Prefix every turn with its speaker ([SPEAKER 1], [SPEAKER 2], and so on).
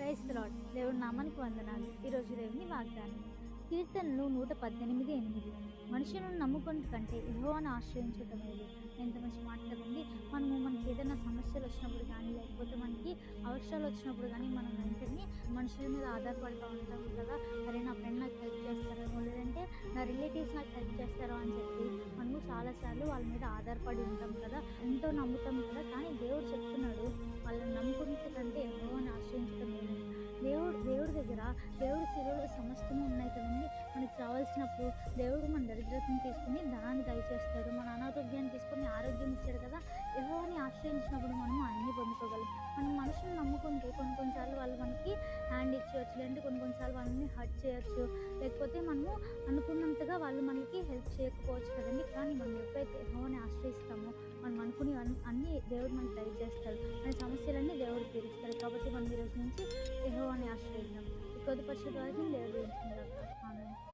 [SPEAKER 1] Praise the lord. దేవుడి నామానికి వందనాలు. ఈరోజు దేవుని వాగ్దానం. కీర్తనలు 118:8. మనుషులను నమ్ముకున్న కంటే యెహోవాను ఆశ్రయించుట మేలు. ఎంత మంచి మాట కదండి. మనకి ఏదైనా సమస్యలు వచ్చినప్పుడు కానీ, లేకపోతే మనకి అవసరాలు వచ్చినప్పుడు కానీ, మనం వెంటనే మనుషుల మీద ఆధారపడుతూ ఉంటాం కదా. అరే నా ఫ్రెండ్ నాకు హెల్ప్ చేస్తారేమో, లేదంటే నా రిలేటివ్స్ నాకు హెల్ప్ చేస్తారో అని చెప్పి మనము చాలాసార్లు వాళ్ళ మీద ఆధారపడి ఉంటాం కదా. ఎంతో నమ్ముతాం కదా. కానీ దేవుడు చెప్తున్నాడు, వాళ్ళని నమ్ముకునే కంటే యెహోవాను ఆశ్రయించడం మేలు. దేవుడి దగ్గర, దేవుడి శిలువలో సమస్తము ఉన్నాయి కదండి. మనకి కావాల్సినప్పుడు దేవుడు మన దరిద్రతను తీసుకుని ధనాన్ని దయచేస్తాడు. మన అనారోగ్యాన్ని తీసుకొని ఆరోగ్యం ఇచ్చాడు కదా. యెహోవాని ఆశ్రయించినప్పుడు మనం అన్నీ పొందుకోగలం. మనం మనుషులను నమ్ముకుంటే కొన్నిసార్లు వాళ్ళు మనకి హ్యాండ్ ఇచ్చేయచ్చు, లేదంటే కొన్నిసార్లు వాళ్ళని హర్ట్ చేయొచ్చు, లేకపోతే మనము అనుకున్నంతగా వాళ్ళు మనకి హెల్ప్ చేయకపోవచ్చు కదండి. కానీ మనం ఎప్పుడైతే యెహోవాని ఆశ్రయిస్తామో మనం అనుకుని అన్నీ దేవుడు మనకు దయచేస్తాడు. మన సమస్యలన్నీ దేవుడు తీరుస్తాడు. కాబట్టి మనం ఈరోజు నుంచి యెహోవాని ఆశ్రయిద్దాం. ఈ కొద్ది పరిశుద్ధ వాక్యం దేవుడు దీవించును గాక. ఆమేన్.